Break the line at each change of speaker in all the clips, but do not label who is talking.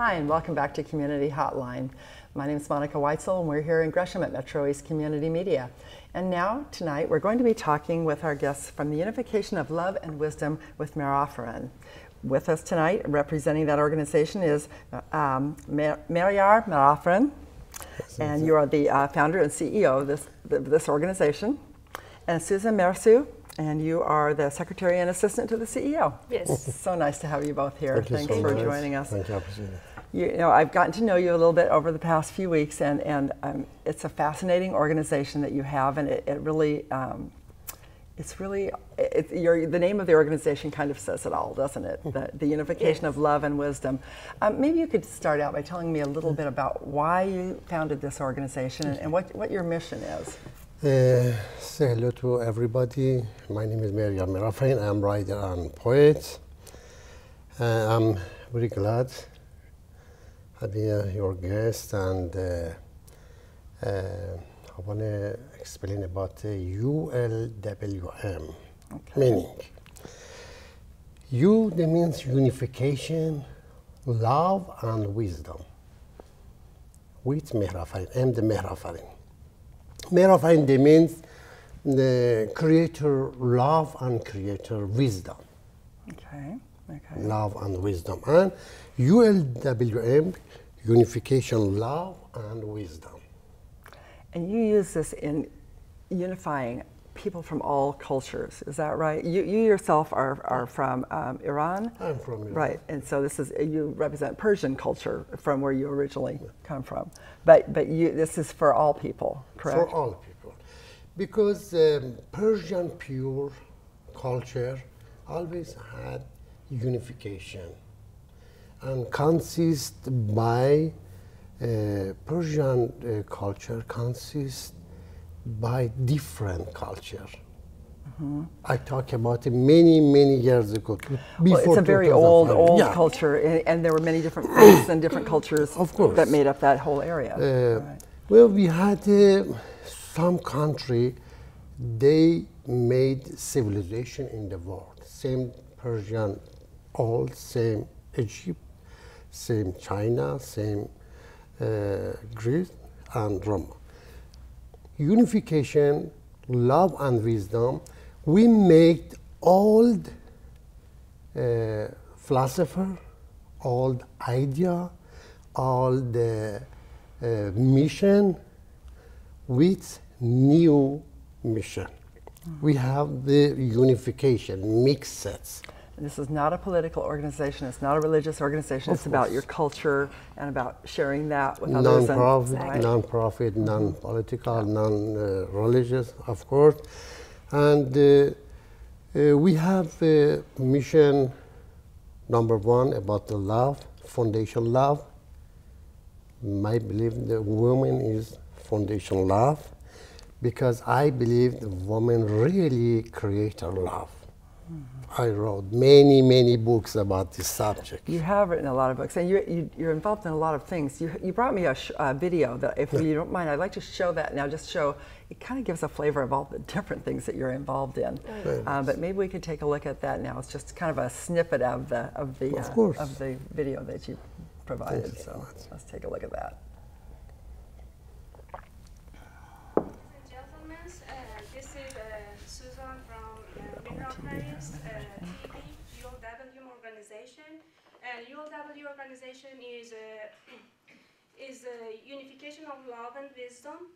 Hi, and welcome back to Community Hotline. My name is Monica Weitzel, and we're here in Gresham at MetroEast Community Media. And now, tonight, we're going to be talking with our guests from the Unification of Love and Wisdom with Mehrafarin. With us tonight, representing that organization, is Mehrafarin, and you are the founder and CEO of this organization. And Susan Mersu, and you are the Secretary and Assistant to the CEO.
Yes.
So nice to have you both here. Thanks
so
for
much.
joining us.
Thank you.
You know, I've gotten to know you a little bit over the past few weeks, and it's a fascinating organization that you have, and the name of the organization kind of says it all, doesn't it? The Unification of Love and Wisdom. Maybe you could start out by telling me a little bit about why you founded this organization and what your mission is.
Say hello to everybody. My name is Mehrafarin. I'm writer and poet. I'm very glad to be your guest, and I want to explain about ULWM, meaning U, that means unification, love and wisdom. With Mehrafarin, I'm the Mehrafarin. Mehrafarin, that means the creator love and creator wisdom.
Okay.
Love and wisdom. And ULWM, unification, love and wisdom.
And you use this in unifying people from all cultures, is that right? You yourself are from Iran?
I'm from Iran.
Right, and so you represent Persian culture from where you originally come from. But this is for all people, correct?
For all people. Because Persian pure culture always had unification and consists by Persian culture consists by different culture. I talk about it many years ago.
Well, it's a very old culture, and there were many different faiths and different cultures that made up that whole area. Right.
Well, we had some country, they made civilization in the world. Same Persian, all same Egypt, same China, same Greece and Rome. Unification, love and wisdom, we made old philosopher, old idea, old mission with new mission. We have the unification, mixed sets.
This is not a political organization, it's not a religious organization, it's about your culture and about sharing that with others.
Non-profit, non-political, non-religious, of course. And we have mission number one about the love, foundation love. I believe the woman is foundation love, because I believe the woman really creates love. I wrote many books about this subject.
You have written a lot of books, and you're involved in a lot of things. You brought me a video that, if you don't mind, I'd like to show that now. Just show, it kind of gives a flavor of all the different things that you're involved in. But maybe we could take a look at that now. It's just kind of a snippet of the video that you provided. So let's take a look at that.
This is Susan from Mehrafarin ULW organization, and ULW organization is a Unification of Love and Wisdom,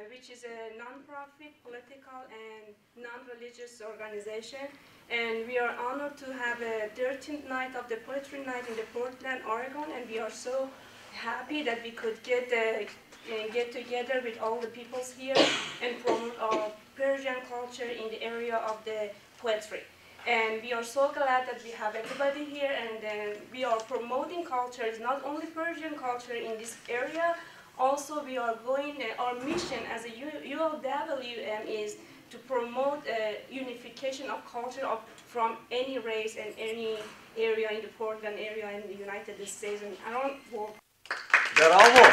which is a non-profit, political, and non-religious organization. And we are honored to have a 13th night of the Poetry Night in the Portland, Oregon, and we are so happy that we could get together with all the peoples here and promote our Persian culture in the area of the poetry. And we are so glad that we have everybody here, and we are promoting cultures, not only Persian culture in this area, also we are going, our mission as a ULWM is to promote unification of culture from any race and any area in the Portland area in the United States and around the world.
Bravo!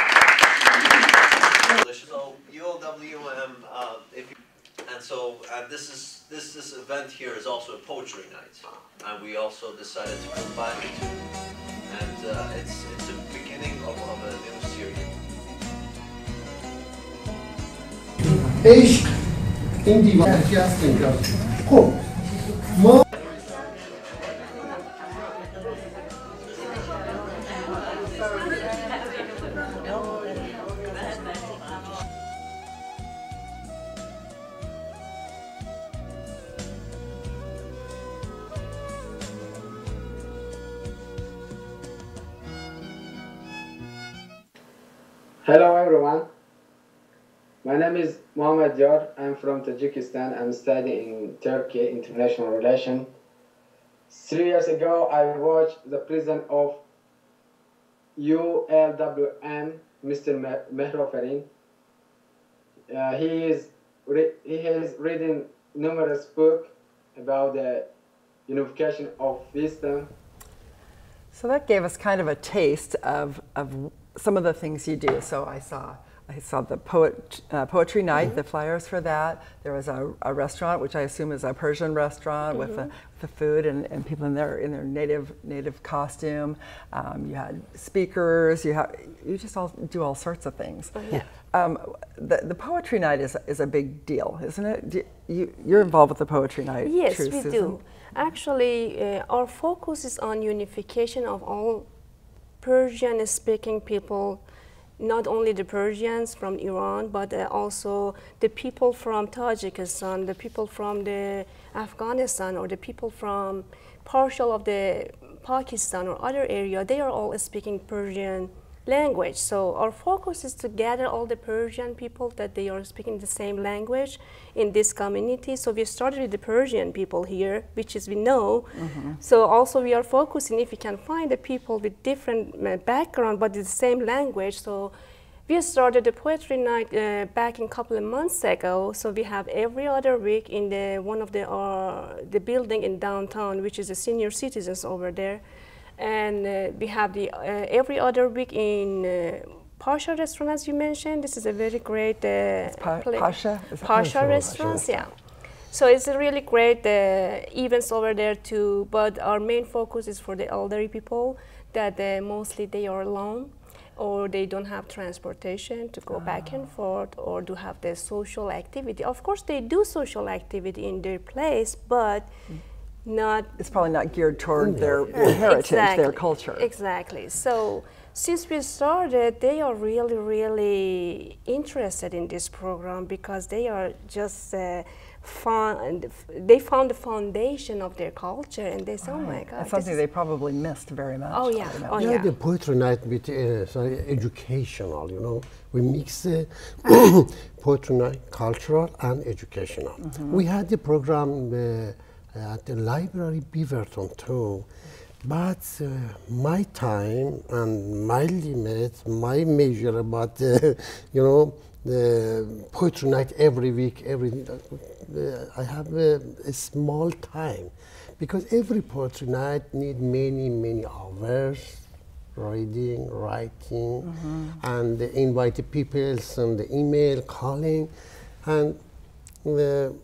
So ULWM, this event here is also a poetry night, and we also decided to combine the two. And it's a
عشق این دیواری هست اینجا. خب ما
Hello everyone, my name is Mohammed Yar. I'm from Tajikistan. I'm studying in Turkey International Relations. 3 years ago, I watched the president of ULWM, Mr. Mehrafarin. He has written numerous books about the unification of wisdom.
So that gave us kind of a taste of some of the things you do. So I saw the poetry night, the flyers for that. There was a restaurant, which I assume is a Persian restaurant with the food and people in their native costume. You had speakers. You just all do all sorts of things. The poetry night is a big deal, isn't it? You're involved with the poetry night.
Yes,
true,
we
Susan?
do. Actually, our focus is on unification of all Persian-speaking people, not only the Persians from Iran, but also the people from Tajikistan, the people from the Afghanistan, or the people from partial of the Pakistan or other area. They are all speaking Persian language. So our focus is to gather all the Persian people that they are speaking the same language in this community. So we started with the Persian people here, which is we know. So also we are focusing if we can find the people with different background but the same language. So we started the poetry night back in a couple of months ago. So we have every other week in one of the building in downtown, which is the senior citizens over there. And we have the every other week in Pasha restaurant, as you mentioned. This is a very great
Pasha?
Pasha restaurants, yeah. So it's a really great events over there too. But our main focus is for the elderly people that mostly they are alone, or they don't have transportation to go back and forth, or to have the social activity. Of course, they do social activity in their place, but it's
probably not geared toward their heritage, their culture.
Exactly. So since we started, they are really, really interested in this program because they are just they found the foundation of their culture, and they say, oh my God.
That's something they probably missed very much.
Oh yeah, oh
yeah.
yeah.
The poetry night with educational, you know. We mix poetry night, cultural and educational. We had the program at the library Beaverton too, but my time and my limits, my measure about you know, the poetry night every week, I have a small time, because every poetry night need many hours reading, writing, and invite the people, send the email, calling, and the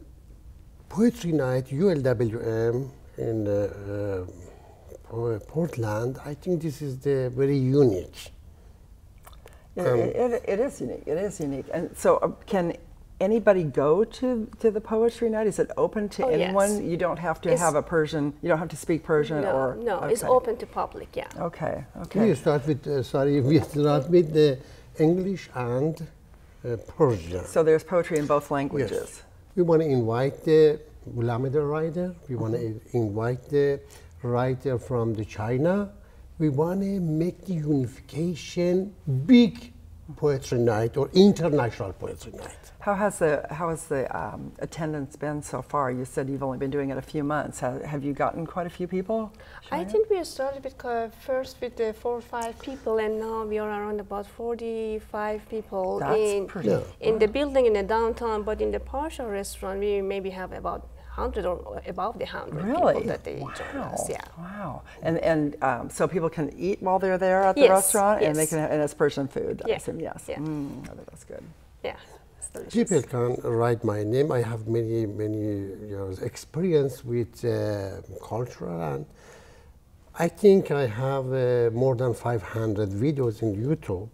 poetry night, ULWM in Portland, I think this is very unique.
It is unique. It is unique. And so, can anybody go to the poetry night? Is it open to anyone?
Yes.
You don't have to have a Persian. You don't have to speak Persian, or
no,
okay.
It's open to public. Yeah.
Okay.
We start with we start with the English and Persian.
So there's poetry in both languages.
Yes. We want to invite the Ulameda writer. We want to invite the writer from China. We want to make the unification big poetry night or international poetry night.
How has the attendance been so far? You said you've only been doing it a few months. Have you gotten quite a few people?
I think we started first with 4 or 5 people, and now we are around about 45 people.
That's
in the building in the downtown, but in the partial restaurant, we maybe have about 100 or above the 100 people that they join us. Yeah.
Wow. And so people can eat while they're there at the restaurant, and they can, and it's Persian food. I assume, yes.
Yeah.
That's good.
Yeah. Delicious.
People can write my name. I have many years experience with culture, and I think I have more than 500 videos in YouTube.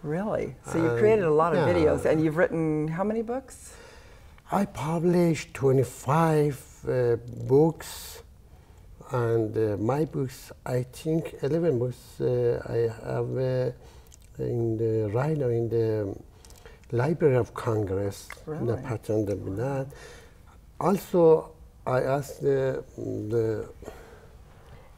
Really? So you've created a lot of videos, and you've written how many books?
I published 25 books, and my books, I think 11 books I have right now in the Library of Congress, in the patent of that. Also, I asked the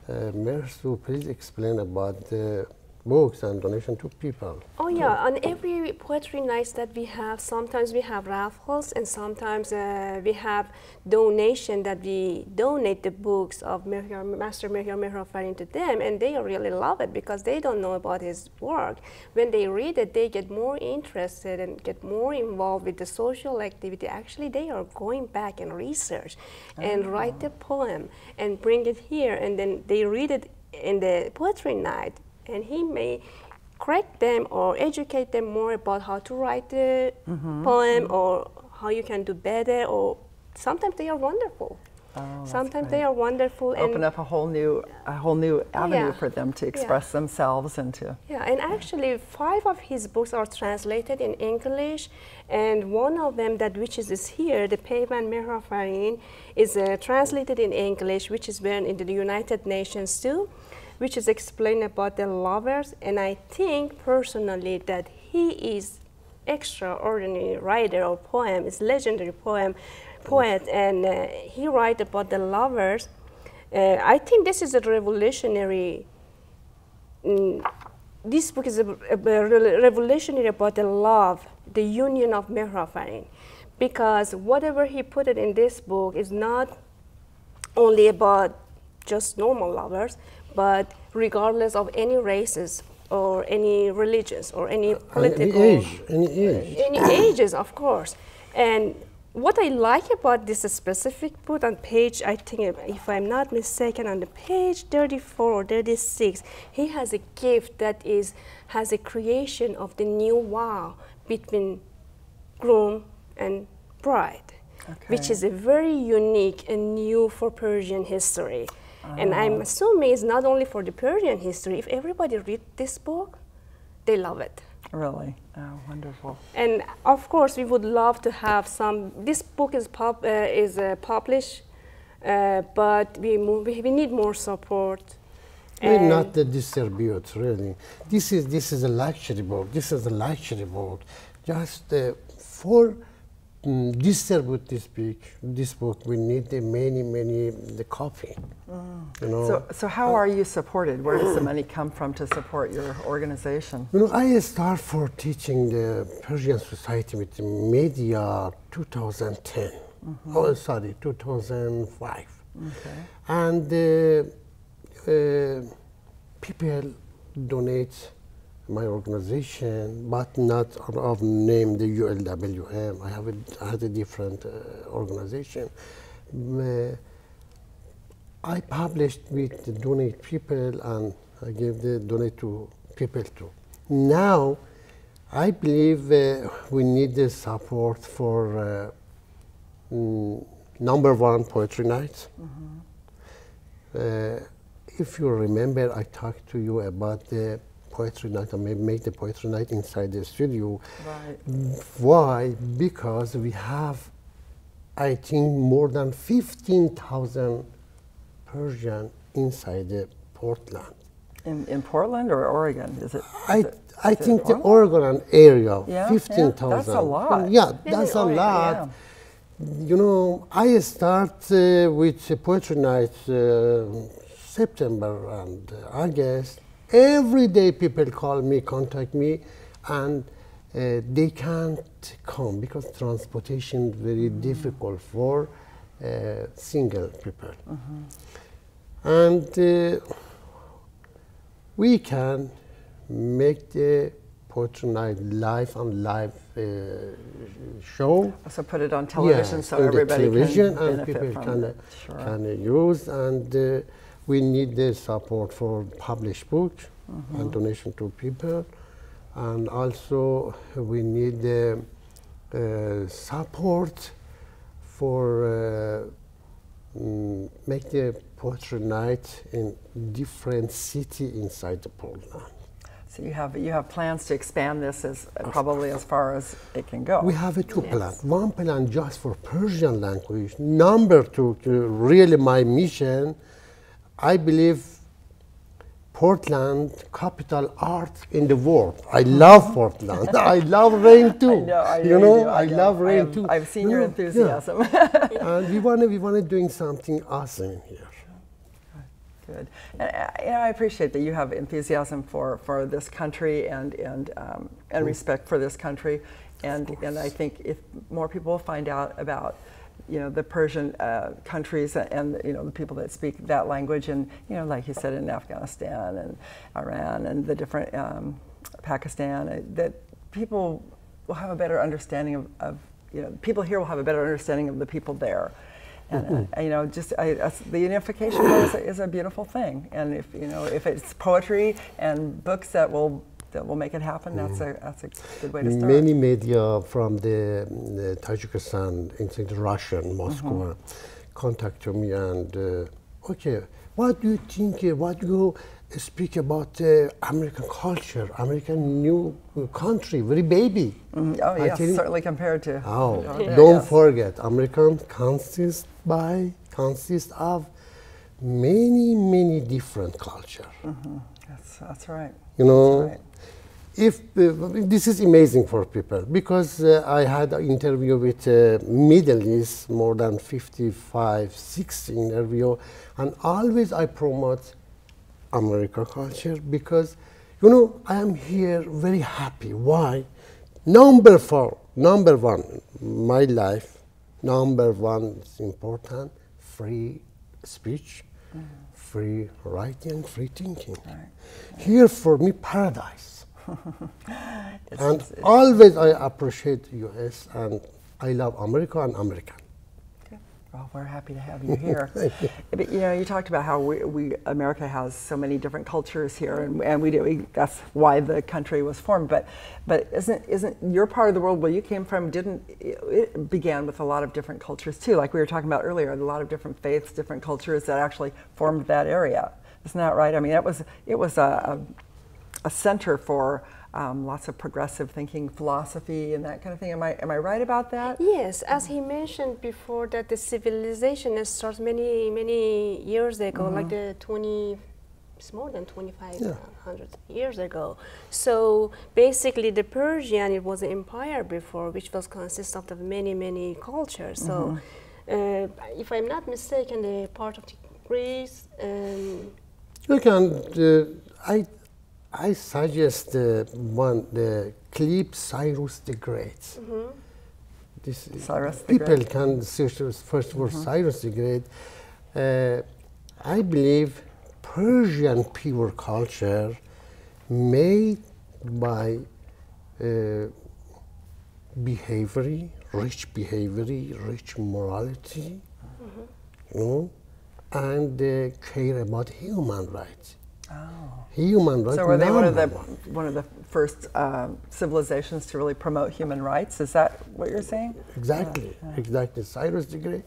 mayor to please explain about the books and donation to people.
Oh yeah, on every poetry nights that we have, sometimes we have raffles and sometimes we have donation that we donate the books of Master Mehrafarin to them, and they really love it because they don't know about his work. When they read it, they get more interested and get more involved with the social activity. Actually, they are going back and research and write the poem and bring it here, and then they read it in the poetry night. And he may correct them or educate them more about how to write the poem or how you can do better, or sometimes they are wonderful.
Oh,
sometimes they are wonderful.
Open
and
up a whole new avenue for them to express themselves and to.
Yeah, and actually 5 of his books are translated in English, and one of them which is here, the Payman Mehrafarin, is translated in English, which is been in the United Nations too, which is explained about the lovers, and I think personally that he is extraordinary writer of poem, is legendary poet, and he write about the lovers. I think this is a revolutionary. This book is a revolutionary about the love, the union of Mehrafarin, because whatever he put it in this book is not only about just normal lovers, but regardless of any races or any religions or any political any ages, of course. And what I like about this specific book on page, I think if I'm not mistaken, on the page 34 or 36, he has a gift that has a creation of the new vow between groom and bride, which is a very unique and new for Persian history. And I'm assuming it's not only for the Persian history. If everybody read this book, they love it.
Really? Oh, wonderful.
And of course, we would love to have some. This book is published, but we need more support.
We're not the distribute, really. This is a luxury book. This is a luxury book. Just for distribute this book, we need many copy. You know.
So how are you supported? Where does the money come from to support your organization?
You know, I started for teaching the Persian society with the media 2010. Oh, sorry, 2005.
Okay.
And people donate my organization, but not of name the ULWM. I had a different organization. I published with the donate people, and I gave the donate to people too. Now, I believe we need the support for #1 poetry night. If you remember, I talked to you about the poetry night, and maybe make the poetry night inside the studio.
Right.
Why? Because we have, I think, more than 15,000 Persian inside the Portland.
In Portland or Oregon? Is it?
I think the Oregon area,
yeah,
15,000.
that's a lot.
Yeah, that's a lot.
Yeah.
You know, I start with poetry night September and August. Every day people call me, contact me, and they can't come because transportation is very difficult for single people. And we can make the poetry night live and live show.
So put it on television so everybody can benefit from it. Sure.
Can use, and we need the support for published books and donation to people, and also we need the support for make the poetry night in different city inside the Portland.
So you have plans to expand this as probably as far as it can go.
We have two plans. One plan just for Persian language. Number two, really my mission, I believe Portland, capital art in the world. I love Portland. I love rain too. I love rain too.
I've seen your enthusiasm.
Yeah. And we wanna doing something awesome in here.
Good. And I appreciate that you have enthusiasm for this country and respect for this country. And I think if more people find out about the Persian countries and the people that speak that language, and like you said, in Afghanistan and Iran and the different Pakistan, that people will have a better understanding of people here will have a better understanding of the people there. And the unification is a beautiful thing, and if it's poetry and books that will make it happen, that's a good way to start.
Many media from the Tajikistan, including Russian, Moscow, contacted me and okay, what do you think? What you speak about American culture, American new country, very baby.
Oh yes, certainly compared to.
Don't forget, American consists of many different culture.
That's right.
That's
right.
If this is amazing for people, because I had an interview with Middle East, more than 55, 60 interview, and always I promote American culture because, I am here very happy. Why? Number one, my life, number one is important, free speech, free writing, free thinking. Right. Here for me, paradise. And always I appreciate US and I love America and American.
Well, we're happy to have you here. But, you talked about how America has so many different cultures here, and that's why the country was formed. But isn't your part of the world where you came from? It began with a lot of different cultures too, like we were talking about earlier. A lot of different faiths, different cultures that actually formed that area. Isn't that right? I mean, it was a center for lots of progressive thinking, philosophy, and that kind of thing. Am I right about that?
Yes, as he mentioned before, that the civilization starts many years ago, like it's more than 2,500 years ago. So basically, the Persian, it was an empire before, which was consist of many cultures. So, if I'm not mistaken, the part of the Greece.
You can. I suggest the clip Cyrus the Great.
Cyrus the
people
Great.
Can search first word Cyrus the Great. I believe Persian pure culture made by rich behavior, rich morality, and care about human rights. Human rights.
So were they one of the first civilizations to really promote human rights? Is that what you're saying?
Exactly, exactly. Cyrus the Great,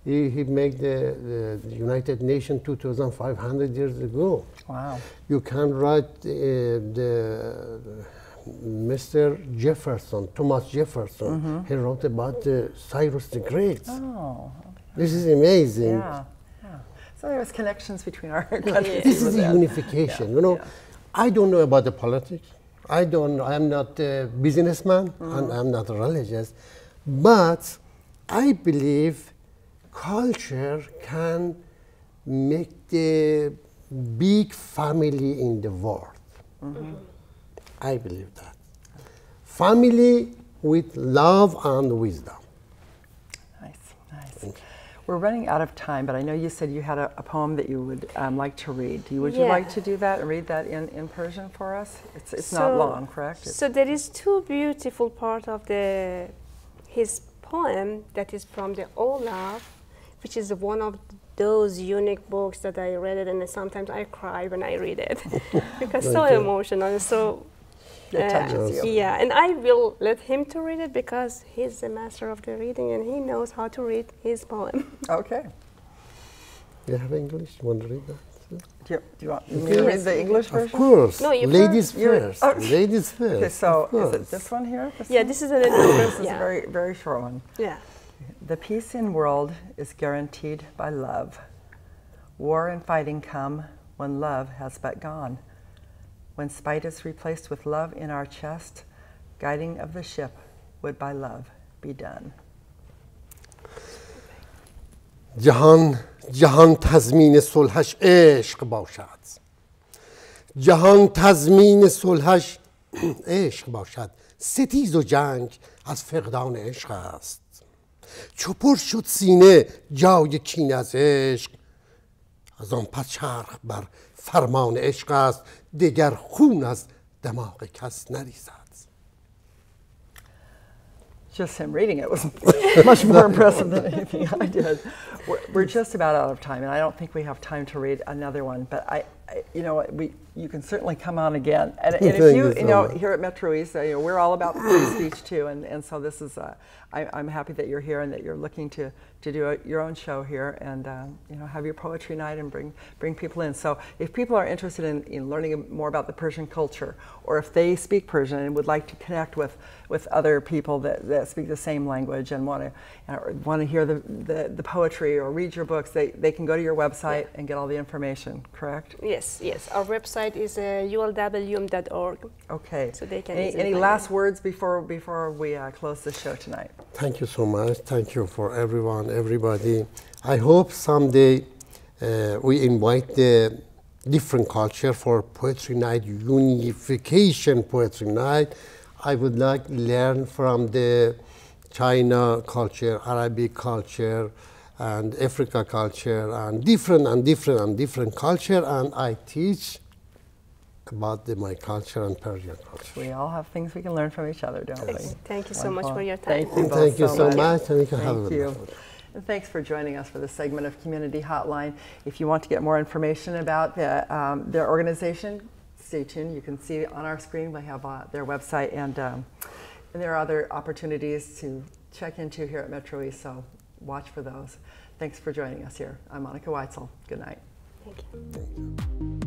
he made the United Nations 2,500 years ago.
Wow.
You can write Mr. Jefferson, Thomas Jefferson. He wrote about Cyrus the Great.
Oh.
This is amazing.
Yeah. So there was connections between our countries.
This is a unification. I don't know about the politics. I'm not a businessman and I'm not religious. But I believe culture can make the big family in the world. I believe that. Family with love and wisdom.
Nice. We're running out of time, but I know you said you had a poem that you would like to read. Would you like to do that and read that in Persian for us? It's not long, correct?
So there is two beautiful parts of his poem that is from the Olaf, which is one of those unique books that I read it, and sometimes I cry when I read it because so emotional. So
it touches you.
Yeah, and I will let him to read it because he's the master of the reading and he knows how to read his poem.
Okay.
You have English? You want to read that?
Do you want me to read the English version?
Of course.
No, you
ladies
first.
first. Ladies first.
Okay, so is it this one here?
Yeah, this is a little
This is a
yeah.
very, very short one.
Yeah.
The peace in world is guaranteed by love. War and fighting come when love has but gone. When spite is replaced with love in our chest, guiding of the ship would by love be done.
جهان تضمین صلحش عشق باشد. جهان تضمین صلحش عشق باشد. ستیز و جنگ از فقدان عشق است. چو پر شد سینه جای کین از عشق، از آن پس چرخ بر فرمان عشق است. دگر خون از دماغ کس نریزد.
Just him reading it was much more impressive than anything I did. We're just about out of time, and I don't think we have time to read another one. But you know, you can certainly come on again. And if you know, here at MetroEast, we're all about free speech too, and so this is. I'm happy that you're here and that you're looking to do your own show here and have your poetry night and bring people in. So if people are interested in learning more about the Persian culture, or if they speak Persian and would like to connect with other people that speak the same language and want to hear the poetry or read your books, they can go to your website and get all the information. Correct?
Yes. Our website is ulwm.org.
Okay.
So they can.
Any last words before we close the show tonight?
Thank you so much. Thank you for everybody. I hope someday we invite the different culture for poetry night, unification poetry night. I would like to learn from the China culture, Arabic culture, and Africa culture, and different culture, and I teach about my culture and Persian culture.
We all have things we can learn from each other, don't we?
Thank you so much for your time.
Thank you
so much. And
Thank you. And thanks for joining us for this segment of Community Hotline. If you want to get more information about their organization, stay tuned. You can see on our screen we have their website, and there are other opportunities to check into here at MetroEast, so watch for those. Thanks for joining us here. I'm Monica Weitzel. Good night.
Thank you.